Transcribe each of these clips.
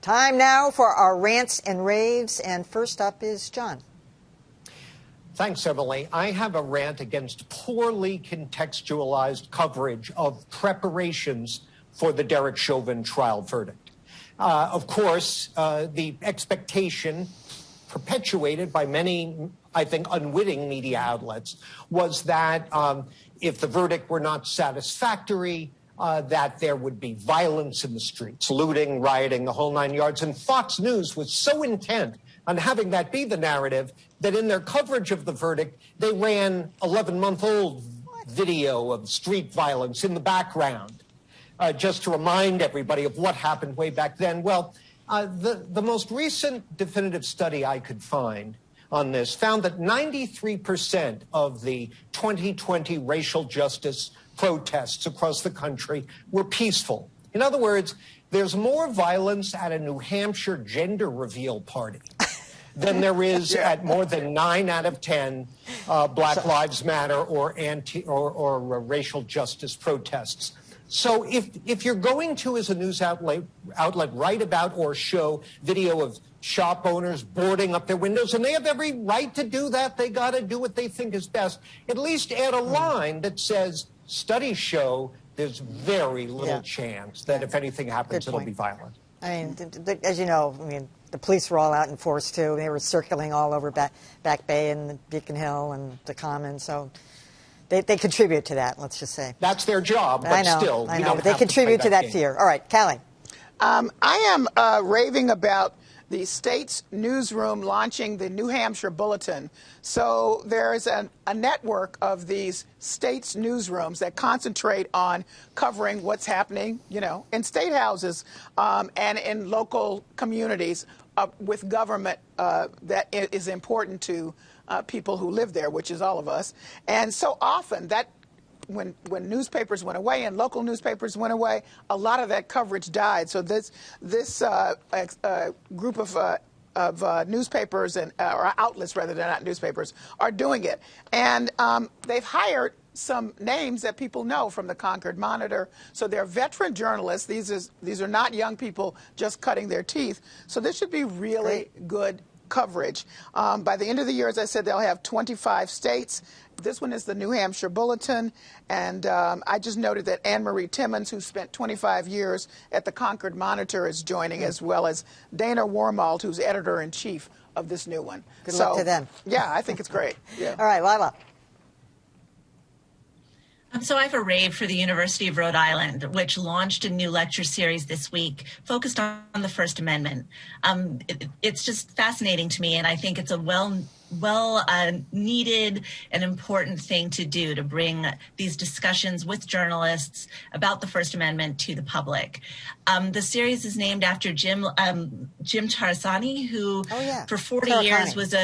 Time now for our rants and raves, and first up is Jon. Thanks, Emily. I have a rant against poorly contextualized coverage of preparations for the Derek Chauvin trial verdict. Of course, the expectation perpetuated by many, I think, unwitting media outlets was that if the verdict were not satisfactory, that there would be violence in the streets, looting, rioting, the whole nine yards. And Fox News was so intent on having that be the narrative that in their coverage of the verdict, they ran 11-month-old video of street violence in the background, just to remind everybody of what happened way back then. Well, the most recent definitive study I could find on this found that 93% of the 2020 racial justice protests across the country were peaceful. In other words, there's more violence at a New Hampshire gender reveal party than there is at more than 9 out of 10 Black Lives Matter or racial justice protests. So if you're going to, as a news outlet, write about or show video of shop owners boarding up their windows, and they have every right to do that, they got to do what they think is best, at least add a line that says, studies show there's very little chance that if anything happens, it'll be violent. I mean, as you know, the police were all out in force, too. They were circling all over Back Bay and Beacon Hill and the Commons, so they contribute to that, let's just say. That's their job, but I know, still. But they contribute to that fear. All right, Callie. I am raving about the state's newsroom launching the New Hampshire Bulletin. So there is a network of these state's newsrooms that concentrate on covering what's happening, in state houses and in local communities with government that is important to people who live there, which is all of us. And so often that when newspapers went away and local newspapers went away, a lot of that coverage died. So this group of newspapers or outlets, rather than not newspapers, are doing it. And they've hired some names that people know from the Concord Monitor. So they're veteran journalists. These are not young people just cutting their teeth. So this should be really good coverage. By the end of the year, as I said, they'll have 25 states. This one is the New Hampshire Bulletin, and I just noted that Anne Marie Timmons, who spent 25 years at the Concord Monitor, is joining, as well as Dana Wormald, who's editor-in-chief of this new one. Good luck to them. Yeah, I think it's great. Yeah. All right, Lylah. So I have a rave for the University of Rhode Island, which launched a new lecture series this week focused on the First Amendment. It's just fascinating to me, and I think it's a well needed and important thing to do, to bring these discussions with journalists about the First Amendment to the public. The series is named after Jim Tarasani, who for 40 years was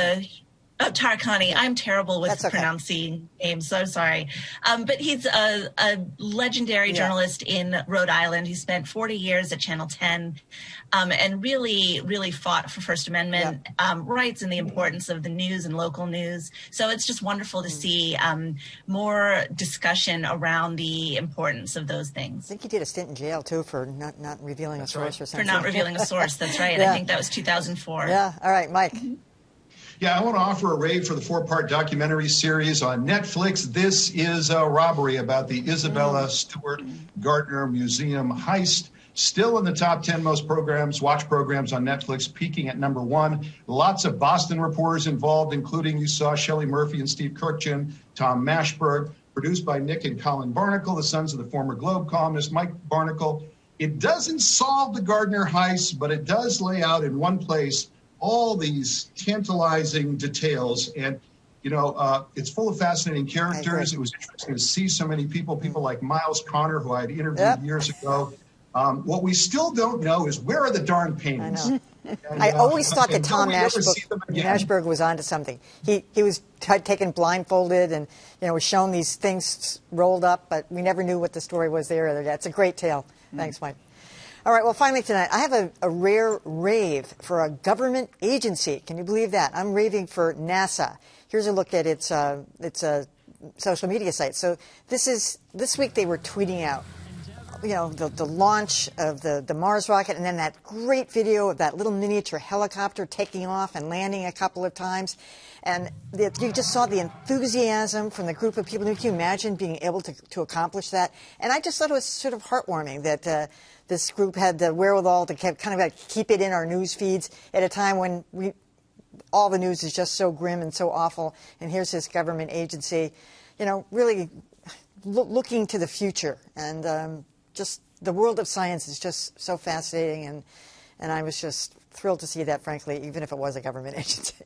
Tarakani. I'm terrible with pronouncing names, so sorry. But he's a legendary journalist in Rhode Island. He spent 40 years at Channel 10 and really fought for First Amendment rights and the importance of the news and local news. So it's just wonderful to see more discussion around the importance of those things. I think he did a stint in jail, too, for not revealing a source or something. For not revealing a source, that's right. I think that was 2004. Yeah. All right, Mike. Yeah, I want to offer a rave for the 4-part documentary series on Netflix. This is a robbery about the Isabella Stewart Gardner Museum heist. Still in the top 10 most watch programs on Netflix, peaking at #1. Lots of Boston reporters involved, including, you saw, Shelley Murphy and Steve Kurkjian, Tom Mashberg, produced by Nick and Colin Barnacle, the sons of the former Globe columnist Mike Barnacle. It doesn't solve the Gardner heist, but it does lay out in one place all these tantalizing details, and it's full of fascinating characters. It was interesting to see so many people like Miles Connor, who I had interviewed years ago. What we still don't know is, where are the darn paintings? I know. And, I always thought that Tom Mashberg was onto something. He was taken blindfolded and was shown these things rolled up, but we never knew what the story was there. It's a great tale. Thanks, Mike. All right, well, finally tonight, I have a rare rave for a government agency. Can you believe that? I'm raving for NASA. Here's a look at its social media site. So this week they were tweeting out the launch of the Mars rocket, and then that great video of that little miniature helicopter taking off and landing a couple of times. And you just saw the enthusiasm from the group of people. Can you imagine being able to accomplish that? And I just thought it was sort of heartwarming that this group had the wherewithal to kind of like keep it in our news feeds at a time when all the news is just so grim and so awful. And here's this government agency, really looking to the future. And just the world of science is just so fascinating. And I was just thrilled to see that, frankly, even if it was a government agency.